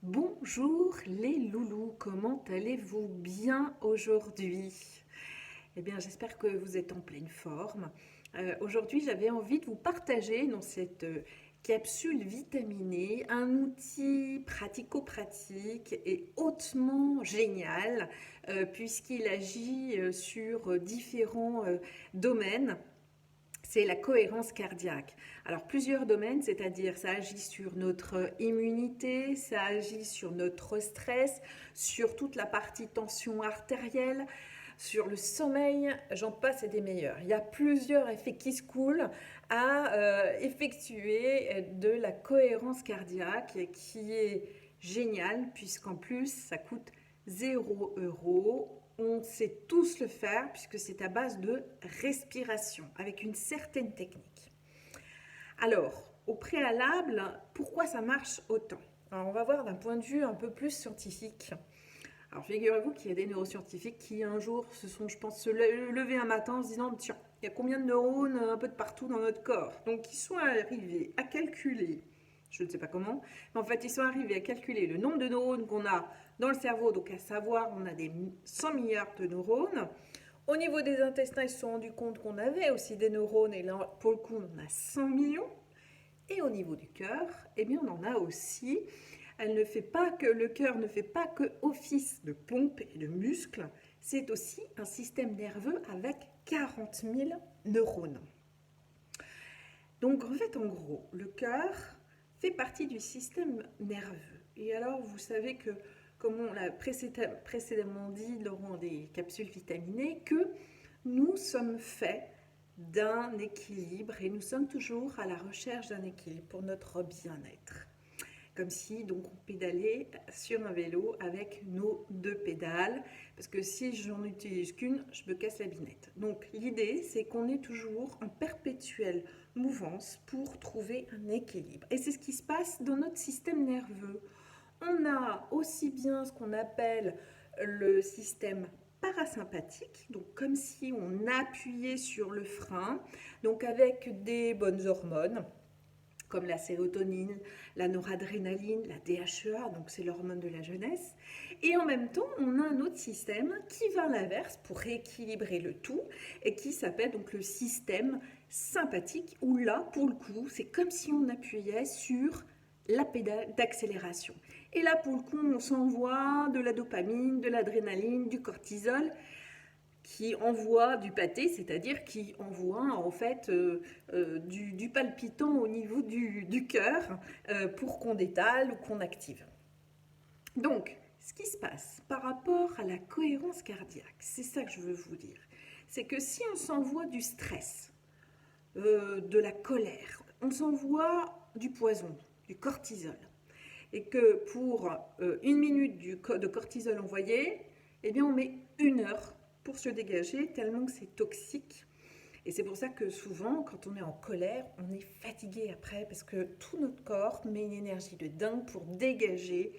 Bonjour les loulous, comment allez-vous bien aujourd'hui? Eh bien, j'espère que vous êtes en pleine forme. Aujourd'hui, j'avais envie de vous partager dans cette capsule vitaminée un outil pratico-pratique et hautement génial puisqu'il agit sur différents domaines. C'est la cohérence cardiaque. Alors plusieurs domaines, c'est-à-dire ça agit sur notre immunité, ça agit sur notre stress, sur toute la partie tension artérielle, sur le sommeil, j'en passe et des meilleurs. Il y a plusieurs effets qui se coulent à effectuer de la cohérence cardiaque qui est géniale puisqu'en plus ça coûte 0 €. On sait tous le faire puisque c'est à base de respiration avec une certaine technique. Alors, au préalable, pourquoi ça marche autant? Alors, on va voir d'un point de vue un peu plus scientifique. Alors, figurez-vous qu'il y a des neuroscientifiques qui un jour se sont, je pense, se lever un matin en se disant, tiens, il y a combien de neurones un peu de partout dans notre corps? Donc, ils sont arrivés à calculer, je ne sais pas comment, mais en fait, ils sont arrivés à calculer le nombre de neurones qu'on a dans le cerveau, donc à savoir, on a des 100 milliards de neurones. Au niveau des intestins, ils se sont rendus compte qu'on avait aussi des neurones, et là, pour le coup, on en a 100 millions. Et au niveau du cœur, eh bien, on en a aussi. Le cœur ne fait pas que office de pompe et de muscle, c'est aussi un système nerveux avec 40 000 neurones. Donc, en fait, en gros, le cœur fait partie du système nerveux. Et alors, vous savez que, comme on l'a précédemment dit lors des capsules vitaminées, que nous sommes faits d'un équilibre et nous sommes toujours à la recherche d'un équilibre pour notre bien-être. Comme si donc on pédalait sur un vélo avec nos deux pédales, parce que si j'en utilise qu'une, je me casse la binette. Donc l'idée, c'est qu'on est toujours en perpétuelle mouvance pour trouver un équilibre. Et c'est ce qui se passe dans notre système nerveux. On a aussi bien ce qu'on appelle le système parasympathique, donc comme si on appuyait sur le frein, donc avec des bonnes hormones comme la sérotonine, la noradrénaline, la DHEA, donc c'est l'hormone de la jeunesse. Et en même temps, on a un autre système qui va à l'inverse pour rééquilibrer le tout et qui s'appelle donc le système sympathique, où là, pour le coup, c'est comme si on appuyait sur la pédale d'accélération. Et là, pour le coup, on s'envoie de la dopamine, de l'adrénaline, du cortisol, qui envoie du pâté, c'est-à-dire qui envoie en fait du palpitant au niveau du cœur pour qu'on détale ou qu'on active. Donc, ce qui se passe par rapport à la cohérence cardiaque, c'est ça que je veux vous dire, c'est que si on s'envoie du stress, de la colère, on s'envoie du poison, du cortisol, et que pour 1 minute de cortisol envoyé, eh bien on met 1 heure pour se dégager tellement que c'est toxique. Et c'est pour ça que souvent, quand on est en colère, on est fatigué après parce que tout notre corps met une énergie de dingue pour dégager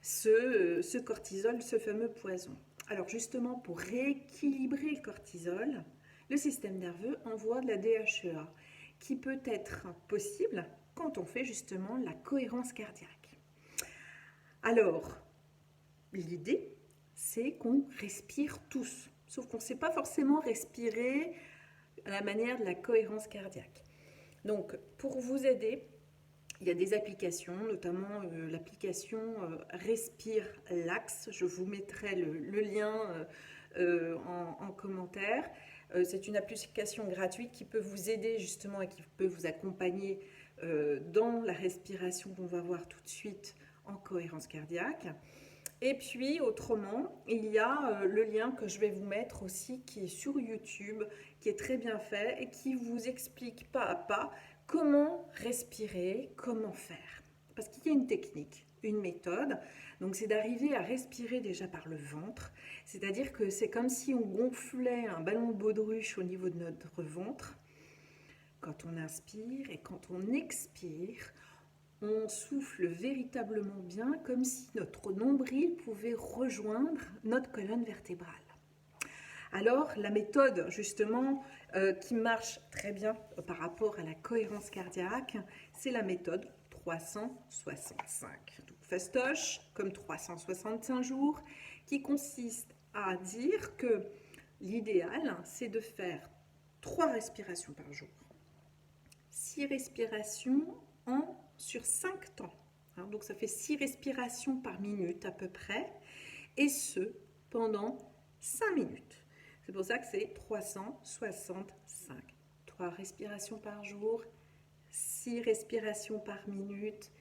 ce cortisol, ce fameux poison. Alors justement, pour rééquilibrer le cortisol, le système nerveux envoie de la DHEA qui peut être possible quand on fait justement la cohérence cardiaque. Alors, l'idée, c'est qu'on respire tous. Sauf qu'on ne sait pas forcément respirer à la manière de la cohérence cardiaque. Donc, pour vous aider, il y a des applications, notamment l'application Respire Lax. Je vous mettrai le lien en commentaire. C'est une application gratuite qui peut vous aider justement et qui peut vous accompagner dans la respiration qu'on va voir tout de suite en cohérence cardiaque. Et puis autrement, il y a le lien que je vais vous mettre aussi qui est sur YouTube, qui est très bien fait et qui vous explique pas à pas comment respirer, comment faire. Parce qu'il y a une technique, une méthode, donc c'est d'arriver à respirer déjà par le ventre, c'est-à-dire que c'est comme si on gonflait un ballon de baudruche au niveau de notre ventre quand on inspire et quand on expire, on souffle véritablement bien comme si notre nombril pouvait rejoindre notre colonne vertébrale. Alors la méthode justement qui marche très bien par rapport à la cohérence cardiaque, c'est la méthode 365. Donc, fastoche comme 365 jours, qui consiste à dire que l'idéal, c'est de faire 3 respirations par jour. 6 respirations sur 5 temps. Donc ça fait 6 respirations par minute à peu près, et ce, pendant 5 minutes. C'est pour ça que c'est 365. 3 respirations par jour, 6 respirations par minute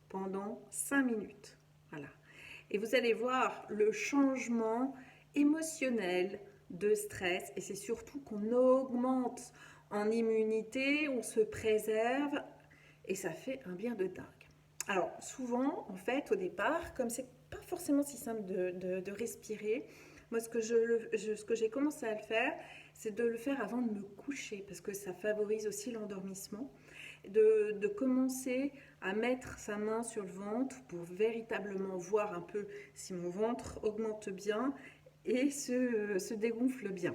pendant 5 minutes. Voilà. Et vous allez voir le changement émotionnel de stress, et c'est surtout qu'on augmente en immunité, on se préserve, et ça fait un bien de dingue. Alors souvent, en fait, au départ, comme c'est pas forcément si simple de respirer, moi ce que j'ai commencé à le faire, c'est de le faire avant de me coucher, parce que ça favorise aussi l'endormissement, de commencer à mettre sa main sur le ventre pour véritablement voir un peu si mon ventre augmente bien et se dégonfle bien.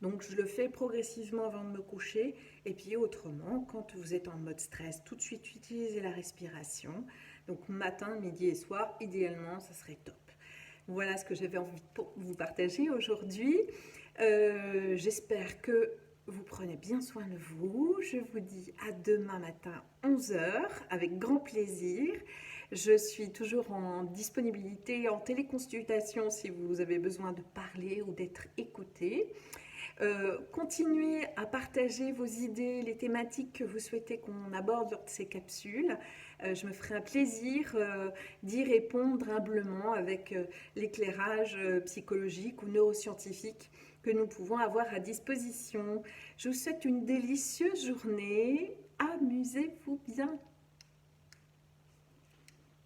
Donc je le fais progressivement avant de me coucher, et puis autrement, quand vous êtes en mode stress, tout de suite utilisez la respiration. Donc matin, midi et soir, idéalement, ça serait top. Voilà ce que j'avais envie de vous partager aujourd'hui. J'espère que vous prenez bien soin de vous. Je vous dis à demain matin 11h avec grand plaisir. Je suis toujours en disponibilité, en téléconsultation si vous avez besoin de parler ou d'être écouté. Continuez à partager vos idées, les thématiques que vous souhaitez qu'on aborde lors de ces capsules. Je me ferai un plaisir d'y répondre humblement avec l'éclairage psychologique ou neuroscientifique que nous pouvons avoir à disposition. Je vous souhaite une délicieuse journée. Amusez-vous bien.